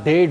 1.5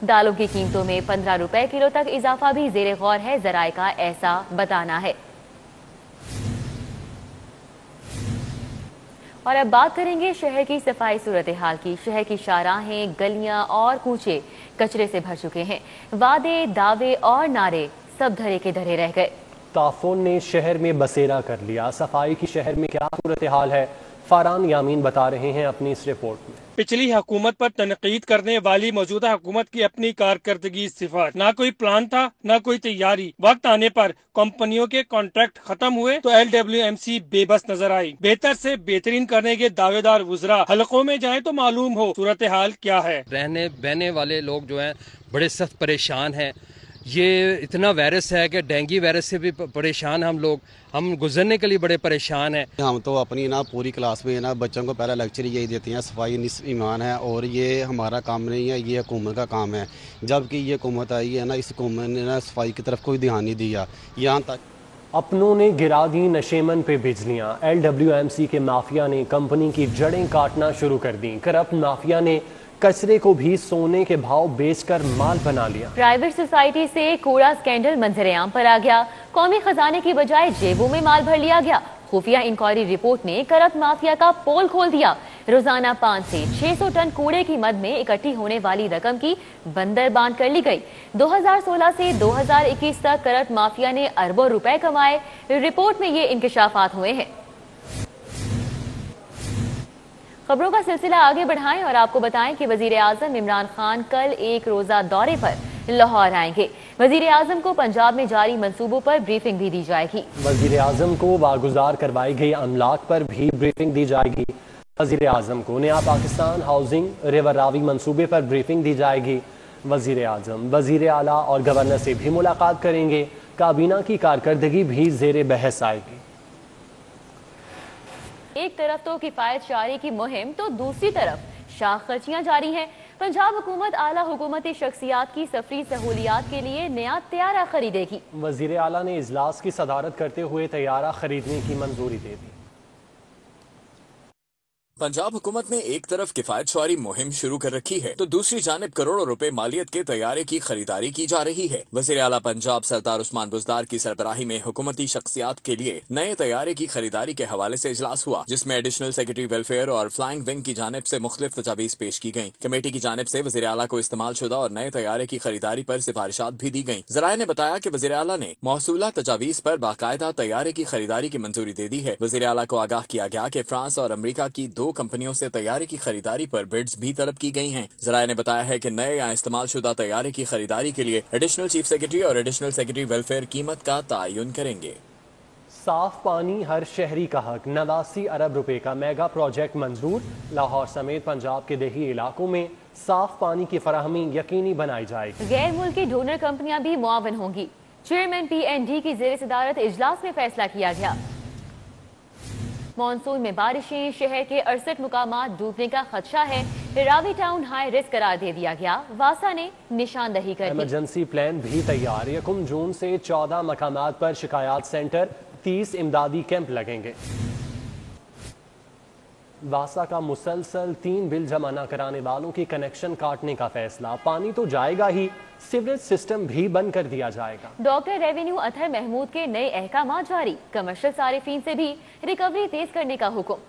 دالوں کی قیمتوں میں 15 روپے کلو تک اضافہ بھی زیر غور ہے، ذرائع کا ایسا بتانا ہے۔ اور اب بات کریں گے شہر کی صفائی صورتحال کی۔ شہر کی شاہراہیں، گلیاں اور کوچے کچرے سے بھر چکے ہیں۔ وعدے، دعوے اور نعرے سب دھرے کے دھرے رہ گئے۔ تعفن نے شہر میں بسیرا کر لیا۔ صفائی کی شہر میں کیا صورتحال ہے، فاران یامین بتا رہے ہیں اپنی اس رپورٹ میں۔ پچھلی حکومت پر تنقید کرنے والی موجودہ حکومت کی اپنی کارکردگی صفر، نہ کوئی پلان تھا نہ کوئی تیاری۔ وقت آنے پر کمپنیوں کے کانٹریکٹ ختم ہوئے تو LWMC بے بس نظر آئی۔ بہتر سے بہترین کرنے کے دعوے دار وزراء حلقوں میں جائیں تو معلوم ہو صورتحال کیا ہے۔ رہنے بہنے والے لوگ جو ہیں بڑے سخت پریشان ہیں۔ یہ اتنا وائرس ہے کہ ڈینگی وائرس سے بھی پریشان ہم لوگ، ہم گزرنے کے لیے بڑے پریشان ہیں۔ ہم تو اپنی پوری کلاس میں بچوں کو پہلا لیکچر یہی دیتے ہیں صفائی نصف ایمان ہے، اور یہ ہمارا کام نہیں ہے، یہ حکومت کا کام ہے۔ جب کہ یہ حکومت آئی ہے اس حکومت نے صفائی کی طرف کوئی دھیان نہیں دیا۔ یہاں تک اپنوں نے گرا دی نشیمن پہ بجلیاں۔ LWMC کے مافیا نے کمپنی کی جڑیں کاٹنا شروع کر دیں۔ کرپٹ مافیا نے کچرے کو بھی سونے کے بھاؤ بیچ کر مال بنا لیا۔ پرائیویٹ سوسائٹی سے کوڑا سکینڈل منظر عام پر آ گیا۔ قومی خزانے کی بجائے جیبوں میں مال بھر لیا گیا۔ خفیہ انکوائری رپورٹ نے کرپٹ مافیا کا پول کھول دیا۔ روزانہ 500 سے 600 ٹن کوڑے کی مد میں اکٹھی ہونے والی رقم کی بندر باند کر لی گئی۔ 2016 سے 2021 تک کرپٹ مافیا نے اربوں روپے کمائے۔ رپورٹ میں یہ انکشافات ہوئے ہیں۔ خبروں کا سلسلہ آگے بڑھائیں اور آپ کو بتائیں کہ وزیر اعظم عمران خان کل ایک روزہ دورے پر لاہور آئیں گے۔ وزیر اعظم کو پنجاب میں جاری منصوبوں پر بریفنگ بھی دی جائے گی۔ وزیر اعظم کو واگزار کروائی گئی املاک پر بھی بریفنگ دی جائے گی۔ وزیر اعظم کو نیا پاکستان ہاؤسنگ ریور راوی منصوبے پر بریفنگ دی جائے گی۔ وزیر اعظم وزیر اعلیٰ اور گورنر سے بھی ملاقات کریں گے۔ کابینہ کی کارکردگی بھی زیر بحث آئے گی۔ ایک طرف تو کفایت شعاری کی مہم تو دوسری طرف شاخ خرچیاں جاری ہیں۔ پنجاب حکومت اعلیٰ حکومتی شخصیات کی سفری سہولیات کے لیے نیا طیارہ خریدے گی۔ وزیر اعلیٰ نے اجلاس کی صدارت کرتے ہوئے طیارہ خریدنے کی منظوری دے دی۔ پنجاب حکومت نے ایک طرف کفایت شعاری مہم شروع کر رکھی ہے تو دوسری جانب کروڑوں روپے مالیت کے طیارے کی خریداری کی جا رہی ہے۔ وزیر اعلیٰ پنجاب سردار عثمان بزدار کی سربراہی میں حکومتی شخصیات کے لیے نئے طیارے کی خریداری کے حوالے سے اجلاس ہوا، جس میں ایڈیشنل سیکرٹری ویلفیئر اور فلائنگ ونگ کی جانب سے مختلف تجاویز پیش کی گئیں۔ کمیٹی کی جانب سے وزیر اعلیٰ کو استعمال شدہ اور نئے طیارے کی خریداری پر سفارشات بھی دی گئیں۔ ذرائع نے بتایا کہ وزیر اعلیٰ نے موصولہ تجاویز پر باقاعدہ طیارے کی خریداری کی منظوری دے دی ہے۔ وزیر اعلیٰ کو آگاہ کیا گیا کہ فرانس اور امریکہ کی 2 کمپنیوں سے طیارے کی خریداری پر بڈز بھی طلب کی گئی ہیں۔ ذرائع نے بتایا ہے کہ نئے یا استعمال شدہ طیارے کی خریداری کے لیے ایڈیشنل چیف سیکرٹری اور ایڈیشنل سیکرٹری ویلفیئر قیمت کا تعین کریں گے۔ صاف پانی ہر شہری کا حق، 89 ارب روپے کا میگا پروجیکٹ منظور۔ لاہور سمیت پنجاب کے دیہی علاقوں میں صاف پانی کی فراہمی یقینی بنائی جائے گی۔ غیر ملکی ڈونر کمپنیاں بھی معاون ہوں گی۔ چیئرمین PND کی زیر صدارت اجلاس میں فیصلہ کیا گیا۔ مانسون میں بارشیں، شہر کے 68 مقامات ڈوبنے کا خدشہ ہے۔ راوی ٹاؤن ہائی رسک قرار دے دیا گیا۔ واسا نے نشاندہی کر دی۔ ایمرجنسی پلان بھی تیار۔ 1 جون سے 14 مقامات پر شکایات سینٹر، 30 امدادی کیمپ لگیں گے۔ واسا کا مسلسل 3 بل جمع نہ کرانے والوں کی کنیکشن کاٹنے کا فیصلہ۔ پانی تو جائے گا ہی، سیوریج سسٹم بھی بند کر دیا جائے گا۔ ڈاکٹر ریونیو اطہر محمود کے نئے احکامات جاری، کمرشل صارفین سے بھی ریکوری تیز کرنے کا حکم۔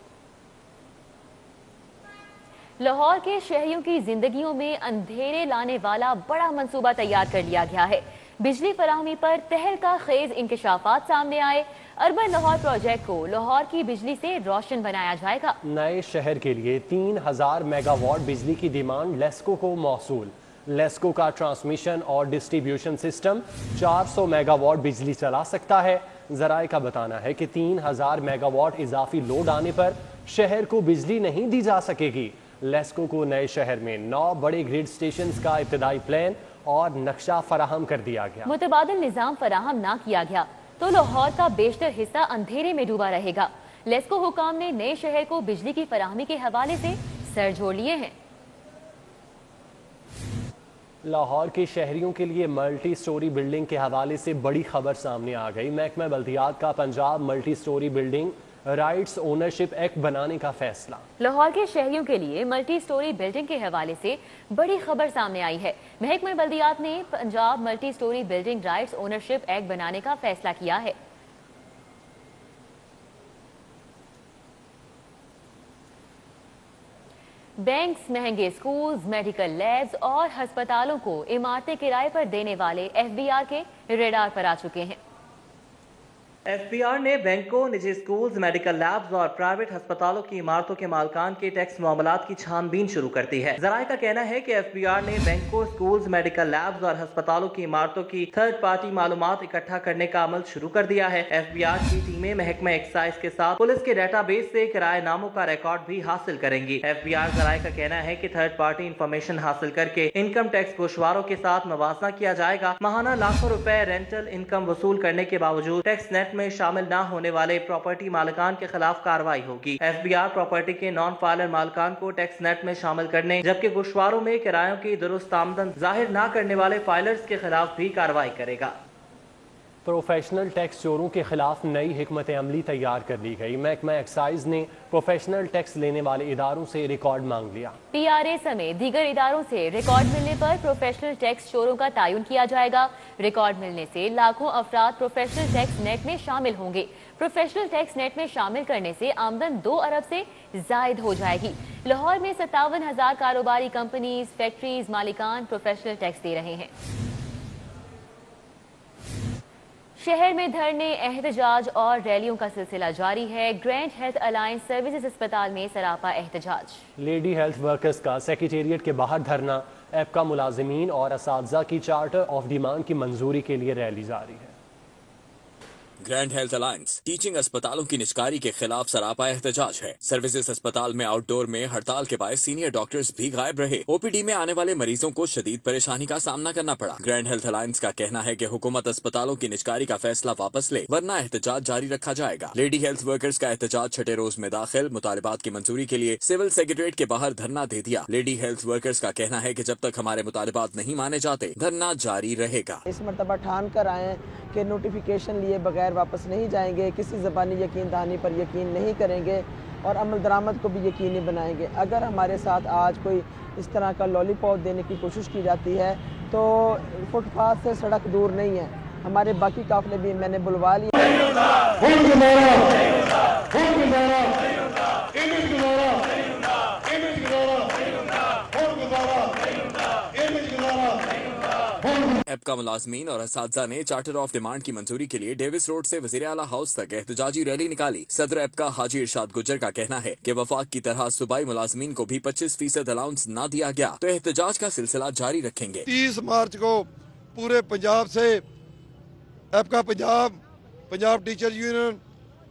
لاہور کے شہریوں کی زندگیوں میں اندھیرے لانے والا بڑا منصوبہ تیار کر لیا گیا ہے۔ بجلی فراہمی پر تہلکہ خیز انکشافات سامنے آئے۔ اربن لاہور پروجیکٹ کو لاہور کی بجلی سے روشن بنایا جائے گا۔ نئے شہر کے لیے 3000 میگا واٹ بجلی کی ڈیمانڈ لیسکو کو موصول۔ لیسکو کا ٹرانسمیشن اور ڈسٹریبیوشن سسٹم 400 میگا واٹ بجلی چلا سکتا ہے۔ ذرائع کا بتانا ہے کہ 3000 میگا واٹ اضافی لوڈ آنے پر شہر کو بجلی نہیں دی جا سکے گی۔ لیسکو کو نئے شہر میں 9 بڑے گریڈ سٹیشنز کا ابتدائی پلان اور نقشہ فراہم کر دیا گیا۔ متبادل نظام فراہم نہ کیا گیا تو لاہور کا بیشتر حصہ اندھیرے میں ڈوبا رہے گا۔ لیسکو حکام نے نئے شہر کو بجلی کی فراہمی کے حوالے سے سر جوڑ لیے ہیں۔ لاہور کے شہریوں کے لیے ملٹی سٹوری بلڈنگ کے حوالے سے بڑی خبر سامنے آ گئی۔ محکمہ بلدیات کا Punjab multi story building rights ownership act بنانے کا فیصلہ۔ لاہور کے شہریوں کے لیے ملٹی سٹوری بلڈنگ کے حوالے سے بڑی خبر سامنے آئی ہے۔ محکمہ بلدیات نے Punjab multi story building rights ownership act بنانے کا فیصلہ کیا ہے۔ بینکس، مہنگے سکولز، میڈیکل لیبز اور ہسپتالوں کو عمارتیں کرائے پر دینے والے FBR کے ریڈار پر آ چکے ہیں۔ FBR نے بینکوں، نجی سکولز، میڈیکل لیبز اور پرائیویٹ ہسپتالوں کی عمارتوں کے مالکان کے ٹیکس معاملات کی چھان بین شروع کر دی ہے۔ ذرائع کا کہنا ہے کہ FBR نے بینکوں، سکولز، میڈیکل لیبز اور ہسپتالوں کی عمارتوں کی تھرڈ پارٹی معلومات اکٹھا کرنے کا عمل شروع کر دیا ہے۔ FBR کی ٹیمیں محکمہ ایکسائز کے ساتھ پولیس کے ڈیٹا بیس سے کرایہ ناموں کا ریکارڈ بھی حاصل کریں گی۔ FBR ذرائع کا کہنا ہے کہ تھرڈ پارٹی انفارمیشن حاصل کر کے انکم ٹیکس گوشواروں کے ساتھ موازنہ کیا جائے گا۔ ماہانہ لاکھوں روپے رینٹل انکم وصول کرنے کے باوجود ٹیکس نیٹ میں شامل نہ ہونے والے پراپرٹی مالکان کے خلاف کارروائی ہوگی۔ FBR پراپرٹی کے نان فائلر مالکان کو ٹیکس نیٹ میں شامل کرنے جبکہ گوشواروں میں کرایوں کی درست آمدن ظاہر نہ کرنے والے فائلرز کے خلاف بھی کارروائی کرے گا۔ پروفیشنل ٹیکس چوروں کے خلاف نئی حکمت عملی تیار کر لی گئی۔ محکمہ ایکسائز نے پروفیشنل ٹیکس لینے والے اداروں سے ریکارڈ مانگ لیا۔ PRA سمیت دیگر اداروں سے ریکارڈ ملنے پر پروفیشنل ٹیکس چوروں کا تعین کیا جائے گا۔ ریکارڈ ملنے سے لاکھوں افراد پروفیشنل ٹیکس نیٹ میں شامل ہوں گے۔ پروفیشنل ٹیکس نیٹ میں شامل کرنے سے آمدن 2 ارب سے زائد ہو جائے گی۔ لاہور میں 57,000 کاروباری کمپنیز، فیکٹریز، مالکان پروفیشنل ٹیکس دے رہے ہیں۔ شہر میں دھرنے، احتجاج اور ریلیوں کا سلسلہ جاری ہے۔ گرینڈ ہیلتھ الائنس سروسز اسپتال میں سراپا احتجاج۔ لیڈی ہیلتھ ورکرز کا سیکریٹریٹ کے باہر دھرنا، ایپکا ملازمین اور اساتذہ کی چارٹر آف ڈیمانڈ کی منظوری کے لیے ریلی جاری ہے۔ گرینڈ ہیلتھ الائنس ٹیچنگ اسپتالوں کی نجکاری کے خلاف سراپا احتجاج ہے۔ سروسز اسپتال میں آؤٹ ڈور میں ہڑتال کے باعث سینئر ڈاکٹرز بھی غائب رہے۔ OPD میں آنے والے مریضوں کو شدید پریشانی کا سامنا کرنا پڑا۔ گرینڈ ہیلتھ الائنس کا کہنا ہے کہ حکومت اسپتالوں کی نجکاری کا فیصلہ واپس لے ورنہ احتجاج جاری رکھا جائے گا۔ لیڈی ہیلتھ ورکرز کا احتجاج چھٹے روز میں داخل، مطالبات کی منظوری کے لیے سول سیکریٹریٹ کے باہر دھرنا دے دیا۔ لیڈی ہیلتھ ورکرز کا کہنا ہے کہ جب تک ہمارے مطالبات نہیں مانے جاتے دھرنا جاری رہے گا۔ اس مرتبہ ٹھان کر آئے کہ نوٹیفیکیشن لیے بغیر واپس نہیں جائیں گے، کسی زبانی یقین دہانی پر یقین نہیں کریں گے اور عمل درآمد کو بھی یقینی بنائیں گے۔ اگر ہمارے ساتھ آج کوئی اس طرح کا لالی پاپ دینے کی کوشش کی جاتی ہے تو فٹ پاتھ سے سڑک دور نہیں ہے۔ ہمارے باقی قافلے بھی میں نے بلوا لیے۔ ایپکا ملازمین اور اساتذہ نے چارٹر آف ڈیمانڈ کی منظوری کے لیے ڈیوس روڈ سے وزیر اعلیٰ ہاؤس تک احتجاجی ریلی نکالی۔ صدر ایپکا حاجی ارشاد گجر کا کہنا ہے کہ وفاق کی طرح صوبائی ملازمین کو بھی 25% الاؤنس نہ دیا گیا تو احتجاج کا سلسلہ جاری رکھیں گے۔ 30 مارچ کو پورے پنجاب سے ایپکا پنجاب ٹیچر یونین،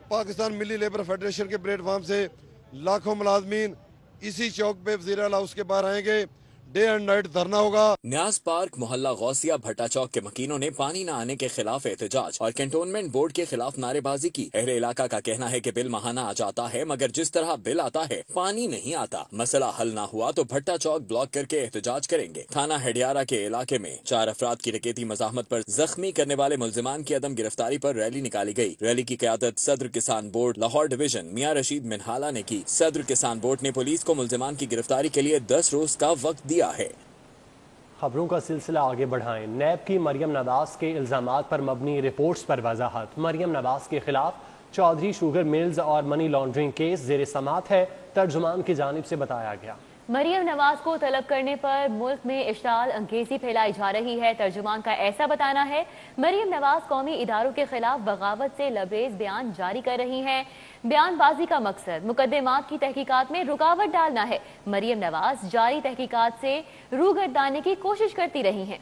پاکستان ملی لیبر فیڈریشن کے پلیٹ فارم سے لاکھوں ملازمین اسی چوک پہ وزیر اعلیٰ ہاؤس کے باہر آئیں گے۔ ڈے اینڈ نائٹ دھرنا ہوگا۔ نیاز پارک محلہ غوثیہ بھٹا چوک کے مکینوں نے پانی نہ آنے کے خلاف احتجاج اور کنٹونمنٹ بورڈ کے خلاف نعرے بازی کی۔ اہل علاقہ کا کہنا ہے کہ بل ماہانہ آ جاتا ہے مگر جس طرح بل آتا ہے پانی نہیں آتا۔ مسئلہ حل نہ ہوا تو بھٹا چوک بلاک کر کے احتجاج کریں گے۔ تھانہ ہڈیارہ کے علاقے میں 4 افراد کی ڈکیتی مزاحمت پر زخمی کرنے والے ملزمان کی عدم گرفتاری پر ریلی نکالی گئی۔ ریلی کی قیادت صدر کسان بورڈ لاہور ڈویژن میاں رشید منہالہ نے کی۔ صدر کسان بورڈ نے پولیس کو ملزمان کی گرفتاری کے لیے 10 روز کا وقت دیا ہے۔ خبروں کا سلسلہ آگے بڑھائیں۔ نیب کی مریم نواز کے الزامات پر مبنی رپورٹس پر وضاحت۔ مریم نواز کے خلاف چودھری شوگر ملز اور منی لانڈرنگ کیس زیر سماعت ہے، ترجمان کی جانب سے بتایا گیا۔ مریم نواز کو طلب کرنے پر ملک میں اشتعال انگیزی پھیلائی جا رہی ہے۔ ترجمان کا ایسا بتانا ہے مریم نواز قومی اداروں کے خلاف بغاوت سے لبریز بیان جاری کر رہی ہیں۔ بیان بازی کا مقصد مقدمات کی تحقیقات میں رکاوٹ ڈالنا ہے۔ مریم نواز جاری تحقیقات سے روگردانے کی کوشش کرتی رہی ہیں۔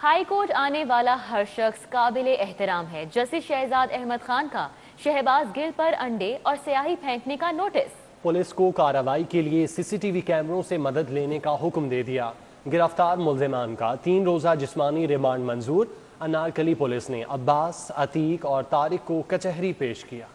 ہائی کورٹ آنے والا ہر شخص قابل احترام ہے۔ جسٹس شہزاد احمد خان کا شہباز گل پر انڈے اور سیاہی پھینکنے کا نوٹس۔ پولیس کو کارروائی کے لیے CCTV کیمروں سے مدد لینے کا حکم دے دیا۔ گرفتار ملزمان کا 3 روزہ جسمانی ریمانڈ منظور۔ انارکلی پولیس نے عباس، عتیق اور طارق کو کچہری پیش کیا۔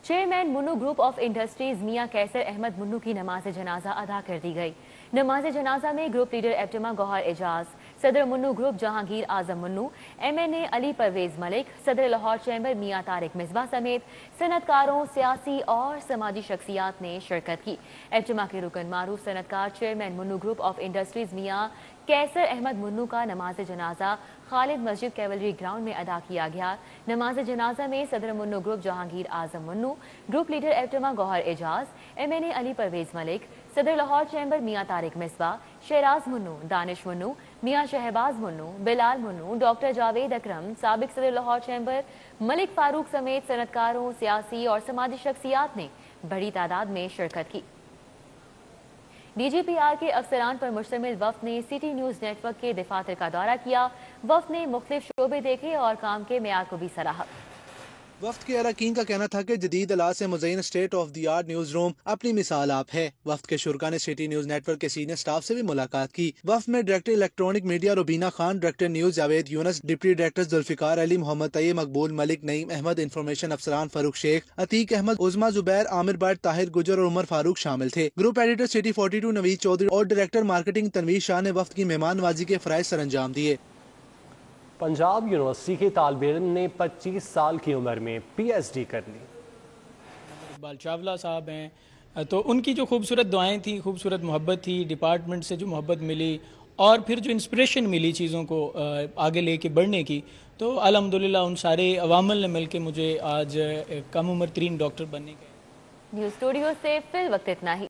چیئرمین منو گروپ آف انڈسٹریز میاں کیسر احمد منو کی نماز جنازہ ادا کر دی گئی۔ نماز جنازہ میں گروپ لیڈر ایپٹما گوہر اعجاز، صدر منو گروپ جہانگیر اعظم منو، MNA علی پرویز ملک، صدر لاہور چیمبر میاں طارق مصباح سمیت صنعت کاروں، سیاسی اور سماجی شخصیات نے شرکت کی۔ اجتماع کے رکن معروف صنعت کار چیئرمین منو گروپ آف انڈسٹریز میاں کیسر احمد منو کا نماز جنازہ خالد مسجد کیولری گراؤنڈ میں ادا کیا گیا۔ نماز جنازہ میں صدر منو گروپ جہانگیر اعظم منو، گروپ لیڈر اجتماع گوہر اعجاز، MNA علی پرویز ملک، صدر لاہور چیمبر میاں طارق مصباح، شیراز منو، دانش منو، میاں شہباز منو، بلال منو، ڈاکٹر جاوید اکرم، سابق صدر لاہور چیمبر ملک فاروق سمیت صنعت کاروں، سیاسی اور سماجی شخصیات نے بڑی تعداد میں شرکت کی۔ DGPR کے افسران پر مشتمل وفد نے سٹی نیوز نیٹ ورک کے دفاتر کا دورہ کیا۔ وفد نے مختلف شعبے دیکھے اور کام کے معیار کو بھی سراہا۔ وفد کے اراکین کا کہنا تھا کہ جدید آلات سے مزین state of the art news room اپنی مثال آپ ہے۔ وفد کے شرکا نے سٹی نیوز نیٹ ورک کے سینئر سٹاف سے بھی ملاقات کی۔ وفد میں director electronic media Rubina Khan, director news Javed Younis, deputy director Zulfiqar Ali, Muhammad Tayyab, Maqbool Malik, Naeem Ahmed, information افسران فاروق شیخ، عتیق احمد، عظما زبیر، عامر بٹ، طاہر گجر اور عمر فاروق شامل تھے۔ گروپ ایڈیٹر سٹی 42 نوید چودھری اور ڈائریکٹر مارکیٹنگ تنویر شاہ نے وفد کی مہمان نوازی کے فرائض سر انجام دیے۔ پنجاب یونیورسٹی کے طالب علم نے 25 سال کی عمر میں PhD کر لی۔ اقبال چاولہ صاحب ہیں، تو ان کی جو خوبصورت دعائیں تھیں، خوبصورت محبت تھی، ڈپارٹمنٹ سے جو محبت ملی اور پھر جو انسپریشن ملی چیزوں کو آگے لے کے بڑھنے کی، تو الحمدللہ ان سارے عوامل نے مل کے مجھے آج کم عمر ترین ڈاکٹر بننے کے۔ نیوز اسٹوڈیو سے فی الوقت اتنا ہی۔